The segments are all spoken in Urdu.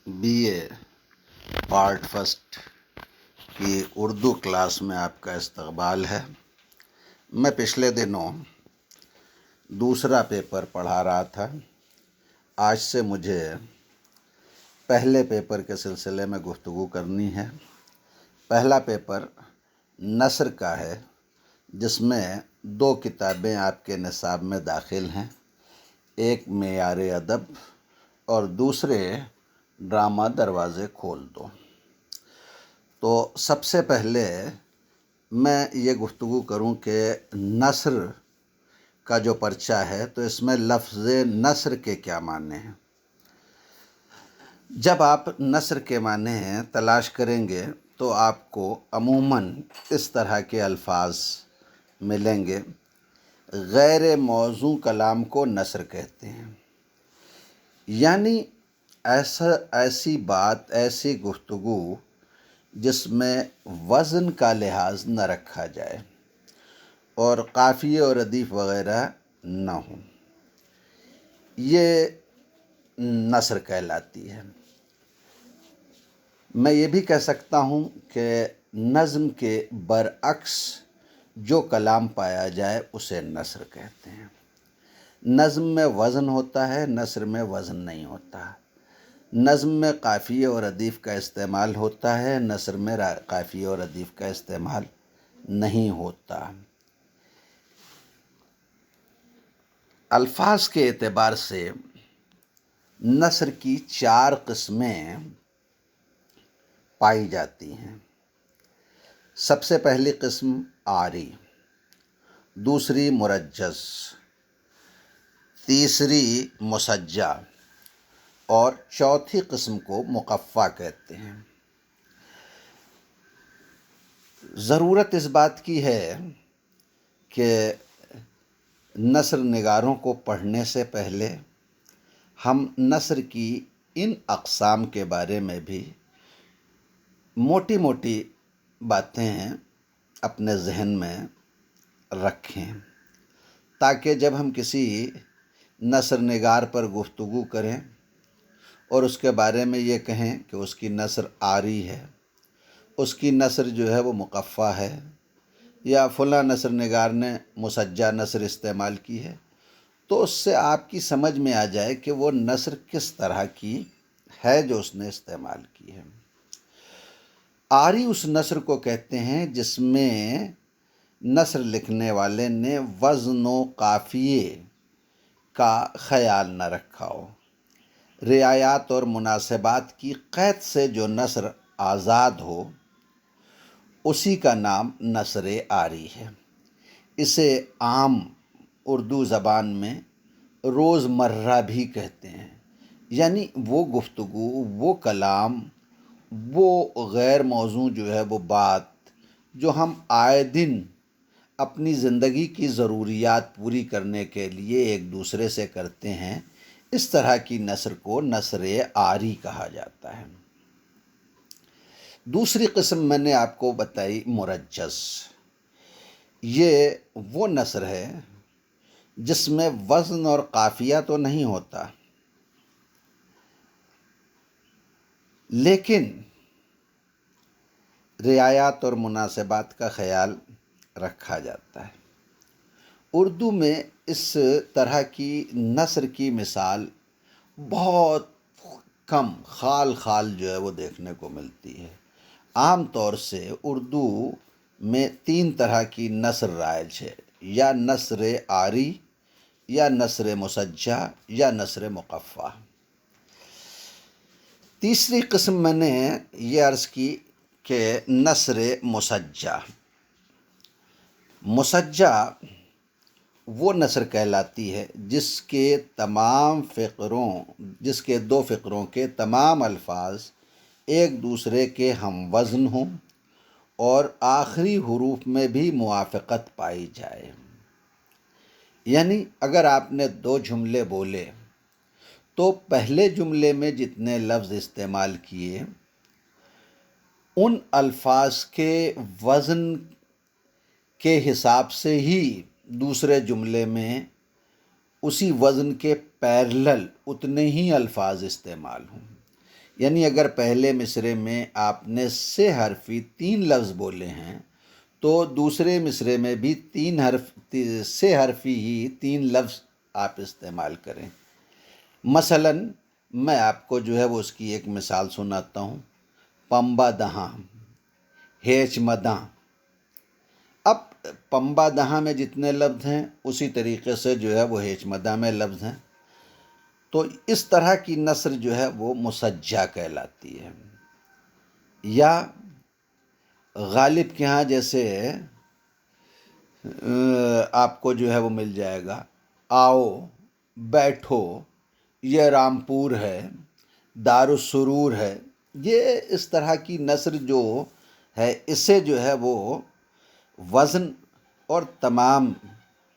BA پارٹ فرسٹ کی اردو کلاس میں آپ کا استقبال ہے۔ میں پچھلے دنوں دوسرا پیپر پڑھا رہا تھا۔ آج سے مجھے پہلے پیپر کے سلسلے میں گفتگو کرنی ہے۔ پہلا پیپر نثر کا ہے، جس میں 2 کتابیں آپ کے نصاب میں داخل ہیں، ایک معیار ادب اور دوسرے ڈرامہ دروازے کھول دو۔ تو سب سے پہلے میں یہ گفتگو کروں کہ نثر کا جو پرچہ ہے تو اس میں لفظ نثر کے کیا معنی ہیں۔ جب آپ نثر کے معنی تلاش کریں گے تو آپ کو عموماً اس طرح کے الفاظ ملیں گے۔ غیر موزوں کلام کو نثر کہتے ہیں، یعنی ایسی بات، ایسی گفتگو جس میں وزن کا لحاظ نہ رکھا جائے اور قافیے اور ردیف وغیرہ نہ ہوں، یہ نثر کہلاتی ہے۔ میں یہ بھی کہہ سکتا ہوں کہ نظم کے برعکس جو کلام پایا جائے اسے نثر کہتے ہیں۔ نظم میں وزن ہوتا ہے، نثر میں وزن نہیں ہوتا۔ نظم میں قافیے اور ردیف کا استعمال ہوتا ہے، نثر میں قافیے اور ردیف کا استعمال نہیں ہوتا۔ الفاظ کے اعتبار سے نثر کی 4 قسمیں پائی جاتی ہیں۔ سب سے پہلی قسم عاری، دوسری مرجز، تیسری مسجع اور چوتھی قسم کو مقفع کہتے ہیں۔ ضرورت اس بات کی ہے کہ نثر نگاروں کو پڑھنے سے پہلے ہم نثر کی ان اقسام کے بارے میں بھی موٹی موٹی باتیں اپنے ذہن میں رکھیں، تاکہ جب ہم کسی نثر نگار پر گفتگو کریں اور اس کے بارے میں یہ کہیں کہ اس کی نثر عاری ہے، اس کی نثر جو ہے وہ مقفع ہے، یا فلاں نثر نگار نے مسجع نثر استعمال کی ہے، تو اس سے آپ کی سمجھ میں آ جائے کہ وہ نثر کس طرح کی ہے جو اس نے استعمال کی ہے۔ عاری اس نثر کو کہتے ہیں جس میں نثر لکھنے والے نے وزن و قافیے کا خیال نہ رکھا ہو، رعایات اور مناسبات کی قید سے جو نثر آزاد ہو، اسی کا نام نثر عاری ہے۔ اسے عام اردو زبان میں روزمرہ بھی کہتے ہیں، یعنی وہ گفتگو، وہ کلام، وہ غیر موزوں جو ہے وہ بات جو ہم آئے دن اپنی زندگی کی ضروریات پوری کرنے کے لیے ایک دوسرے سے کرتے ہیں، اس طرح کی نثر کو نثر عاری کہا جاتا ہے۔ دوسری قسم میں نے آپ کو بتائی مرجز۔ یہ وہ نثر ہے جس میں وزن اور قافیہ تو نہیں ہوتا، لیکن رعایات اور مناسبات کا خیال رکھا جاتا ہے۔ اردو میں اس طرح کی نثر کی مثال بہت کم، خال خال جو ہے وہ دیکھنے کو ملتی ہے۔ عام طور سے اردو میں 3 طرح کی نثر رائج ہے، یا نثر عاری، یا نثر مسجع، یا نثر مقفع۔ تیسری قسم میں نے یہ عرض کی کہ نثر مسجع۔ مسجع وہ نثر کہلاتی ہے جس کے 2 فقروں کے تمام الفاظ ایک دوسرے کے ہم وزن ہوں اور آخری حروف میں بھی موافقت پائی جائے۔ یعنی اگر آپ نے 2 جملے بولے تو پہلے جملے میں جتنے لفظ استعمال کیے، ان الفاظ کے وزن کے حساب سے ہی دوسرے جملے میں اسی وزن کے پیرلل اتنے ہی الفاظ استعمال ہوں۔ یعنی اگر پہلے مصرعے میں آپ نے سے حرفی 3 لفظ بولے ہیں تو دوسرے مصرعے میں بھی سے حرفی ہی 3 لفظ آپ استعمال کریں۔ مثلا میں آپ کو جو ہے وہ اس کی ایک مثال سناتا ہوں۔ پمبا دہاں، ہیچ مداں۔ اب پمبا دہاں میں جتنے لفظ ہیں اسی طریقے سے جو ہے وہ ہیچ مداں میں لفظ ہیں، تو اس طرح کی نثر جو ہے وہ مسجع کہلاتی ہے۔ یا غالب کے ہاں جیسے آپ کو جو ہے وہ مل جائے گا، آؤ، بیٹھو، یہ رامپور ہے، دارالسرور ہے۔ یہ اس طرح کی نثر جو ہے اسے جو ہے وہ وزن اور تمام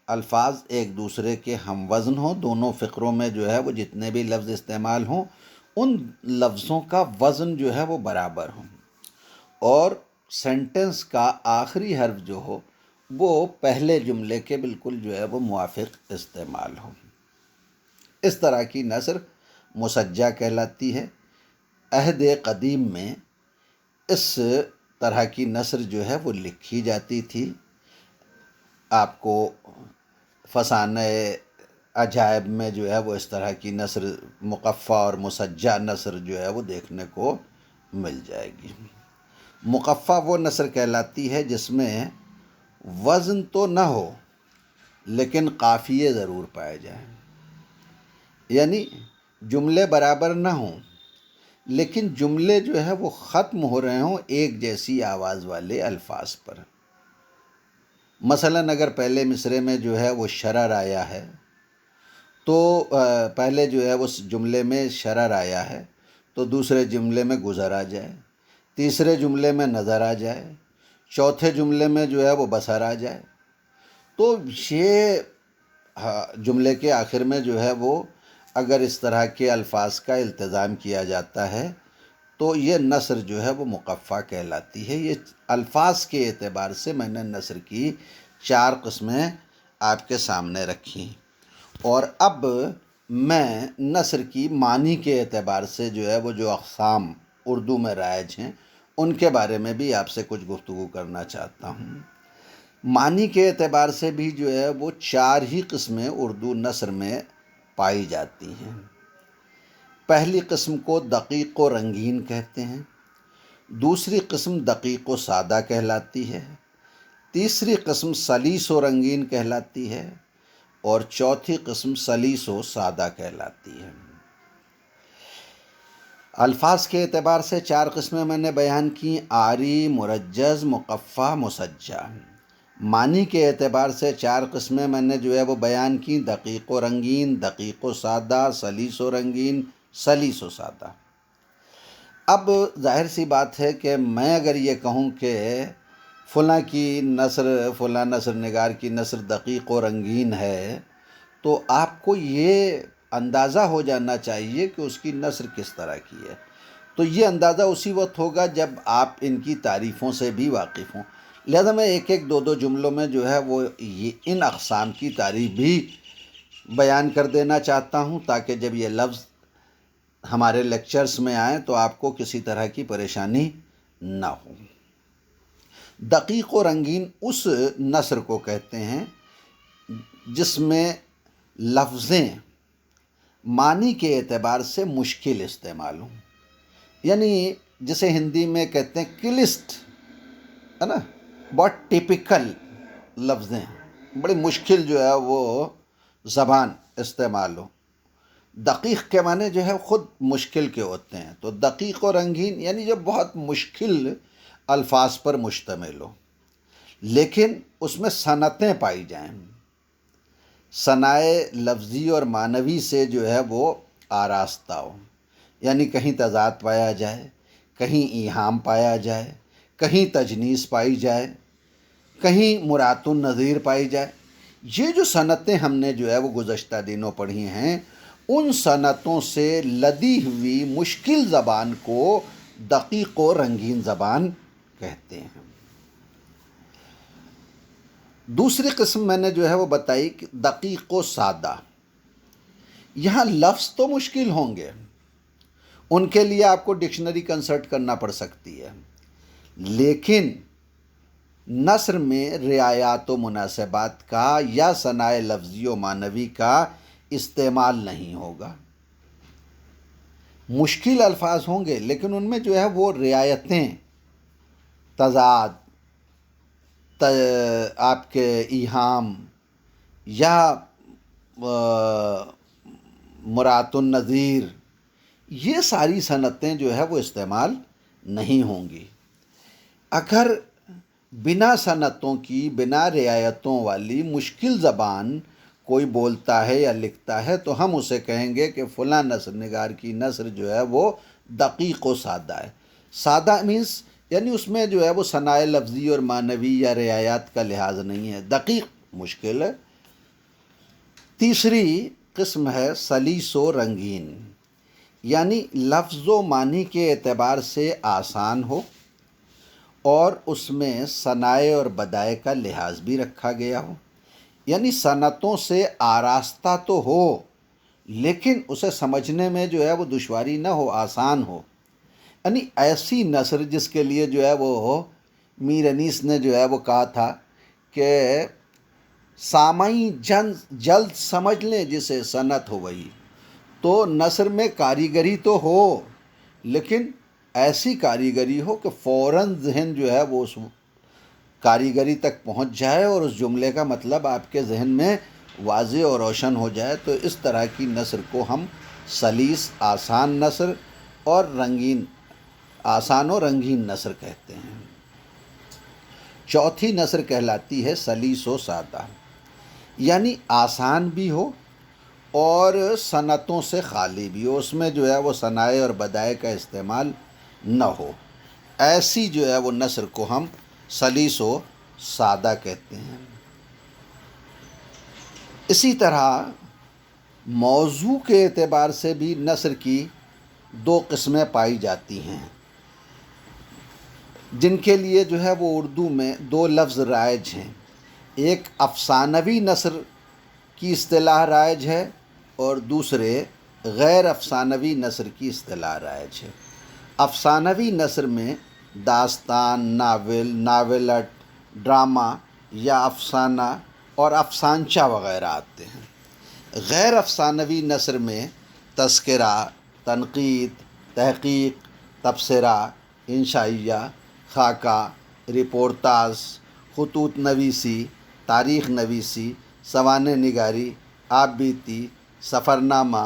الفاظ ایک دوسرے کے ہم وزن ہوں، دونوں فقروں میں جو ہے وہ جتنے بھی لفظ استعمال ہوں ان لفظوں کا وزن جو ہے وہ برابر ہوں، اور سینٹنس کا آخری حرف جو ہو وہ پہلے جملے کے بالکل جو ہے وہ موافق استعمال ہو۔ اس طرح کی نثر مسجع کہلاتی ہے۔ عہد قدیم میں اس طرح کی نثر جو ہے وہ لکھی جاتی تھی۔ آپ کو فسانہ عجائب میں جو ہے وہ اس طرح کی نثر مقفع اور مسجع نثر جو ہے وہ دیکھنے کو مل جائے گی۔ مقفع وہ نثر کہلاتی ہے جس میں وزن تو نہ ہو لیکن قافیے ضرور پائے جائیں، یعنی جملے برابر نہ ہوں لیکن جملے جو ہے وہ ختم ہو رہے ہوں ایک جیسی آواز والے الفاظ پر۔ مثلا اگر پہلے مصرعے میں جو ہے وہ شرر آیا ہے تو پہلے جو ہے اس جملے میں شرر آیا ہے تو دوسرے جملے میں گزر آ جائے، تیسرے جملے میں نظر آ جائے، چوتھے جملے میں جو ہے وہ بصر آ جائے۔ تو یہ جملے کے آخر میں جو ہے وہ اگر اس طرح کے الفاظ کا التزام کیا جاتا ہے تو یہ نثر جو ہے وہ مقفع کہلاتی ہے۔ یہ الفاظ کے اعتبار سے میں نے نثر کی 4 قسمیں آپ کے سامنے رکھی، اور اب میں نثر کی معنی کے اعتبار سے جو ہے وہ جو اقسام اردو میں رائج ہیں ان کے بارے میں بھی آپ سے کچھ گفتگو کرنا چاہتا ہوں۔ معنی کے اعتبار سے بھی جو ہے وہ 4 ہی قسمیں اردو نثر میں پائی جاتی ہیں۔ پہلی قسم کو دقیق و رنگین کہتے ہیں، دوسری قسم دقیق و سادہ کہلاتی ہے، تیسری قسم سلیس و رنگین کہلاتی ہے، اور چوتھی قسم سلیس و سادہ کہلاتی ہے۔ الفاظ کے اعتبار سے 4 قسمیں میں نے بیان کی، آری، مرجز، مقفع، مسجع۔ معنی کے اعتبار سے 4 قسمیں میں نے جو ہے وہ بیان کی، دقیق و رنگین، دقیق و سادہ، سلیس و رنگین، سلیس و سادہ۔ اب ظاہر سی بات ہے کہ میں اگر یہ کہوں کہ فلاں کی نثر، فلاں نثر نگار کی نثر دقیق و رنگین ہے تو آپ کو یہ اندازہ ہو جانا چاہیے کہ اس کی نثر کس طرح کی ہے۔ تو یہ اندازہ اسی وقت ہوگا جب آپ ان کی تعریفوں سے بھی واقف ہوں۔ لہذا میں ایک ایک دو جملوں میں جو ہے وہ ان اقسام کی تعریف بھی بیان کر دینا چاہتا ہوں تاکہ جب یہ لفظ ہمارے لیکچرز میں آئیں تو آپ کو کسی طرح کی پریشانی نہ ہو۔ دقیق و رنگین اس نثر کو کہتے ہیں جس میں لفظیں معنی کے اعتبار سے مشکل استعمال ہوں، یعنی جسے ہندی میں کہتے ہیں کلسٹ، ہے نا، بہت ٹپیکل لفظیں، بڑی مشکل جو ہے وہ زبان استعمال ہو۔ دقیق کے معنی جو ہے خود مشکل کے ہوتے ہیں، تو دقیق و رنگین یعنی جو بہت مشکل الفاظ پر مشتمل ہو لیکن اس میں صنعتیں پائی جائیں، صنائع لفظی اور معنوی سے جو ہے وہ آراستہ ہو، یعنی کہیں تضاد پایا جائے، کہیں ایہام پایا جائے، کہیں تجنیس پائی جائے، کہیں مرات النظیر پائی جائے۔ یہ جو صنعتیں ہم نے جو ہے وہ گزشتہ دنوں پڑھی ہیں ان صنعتوں سے لدی ہوئی مشکل زبان کو دقیق و رنگین زبان کہتے ہیں۔ دوسری قسم میں نے جو ہے وہ بتائی کہ دقیق و سادہ۔ یہاں لفظ تو مشکل ہوں گے، ان کے لیے آپ کو ڈکشنری کنسلٹ کرنا پڑ سکتی ہے، لیکن نثر میں رعایات و مناسبات کا یا ثنائے لفظی و معنوی کا استعمال نہیں ہوگا۔ مشکل الفاظ ہوں گے لیکن ان میں جو ہے وہ رعایتیں، تضاد، آپ کے ایہام یا مرات النظیر، یہ ساری صنعتیں جو ہے وہ استعمال نہیں ہوں گی۔ اگر بنا صنعتوں کی، بنا رعایتوں والی مشکل زبان کوئی بولتا ہے یا لکھتا ہے تو ہم اسے کہیں گے کہ فلاں نثر نگار کی نثر جو ہے وہ دقیق و سادہ ہے۔ سادہ مینس یعنی اس میں جو ہے وہ ثنائے لفظی اور معنوی یا رعایات کا لحاظ نہیں ہے، دقیق مشکل ہے۔ تیسری قسم ہے سلیس و رنگین، یعنی لفظ و معنی کے اعتبار سے آسان ہو اور اس میں ثنائے اور بدائے کا لحاظ بھی رکھا گیا ہو، یعنی صنعتوں سے آراستہ تو ہو لیکن اسے سمجھنے میں جو ہے وہ دشواری نہ ہو، آسان ہو، یعنی ایسی نثر جس کے لیے جو ہے وہ میر انیس نے جو ہے وہ کہا تھا کہ سامعین جلد سمجھ لیں جسے صنعت ہو وہی۔ تو نثر میں کاریگری تو ہو لیکن ایسی کاریگری ہو کہ فوراً ذہن جو ہے وہ اس کاریگری تک پہنچ جائے اور اس جملے کا مطلب آپ کے ذہن میں واضح اور روشن ہو جائے۔ تو اس طرح کی نثر کو ہم سلیس، آسان نثر اور رنگین، آسان و رنگین نثر کہتے ہیں۔ چوتھی نثر کہلاتی ہے سلیس و سادہ، یعنی آسان بھی ہو اور صنعتوں سے خالی بھی ہو، اس میں جو ہے وہ ثنائے اور بدائے کا استعمال نہ ہو، ایسی جو ہے وہ نثر کو ہم سلیس و سادہ کہتے ہیں۔ اسی طرح موضوع کے اعتبار سے بھی نثر کی دو قسمیں پائی جاتی ہیں، جن کے لیے جو ہے وہ اردو میں دو لفظ رائج ہیں۔ ایک افسانوی نثر کی اصطلاح رائج ہے اور دوسرے غیر افسانوی نثر کی اصطلاح رائج ہے۔ افسانوی نثر میں داستان، ناول، ناولٹ، ڈرامہ یا افسانہ اور افسانچہ وغیرہ آتے ہیں۔ غیر افسانوی نثر میں تذکرہ، تنقید، تحقیق، تبصرہ، انشائیہ، خاکہ، رپورتاژ، خطوط نویسی، تاریخ نویسی، سوانح نگاری، آپ بیتی، سفرنامہ،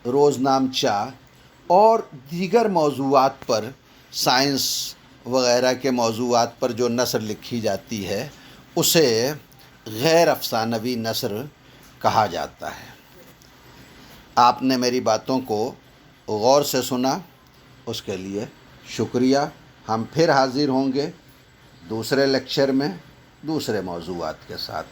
روزنامچہ اور دیگر موضوعات پر، سائنس وغیرہ کے موضوعات پر جو نثر لکھی جاتی ہے اسے غیر افسانوی نثر کہا جاتا ہے۔ آپ نے میری باتوں کو غور سے سنا، اس کے لیے شکریہ۔ ہم پھر حاضر ہوں گے دوسرے لیکچر میں دوسرے موضوعات کے ساتھ۔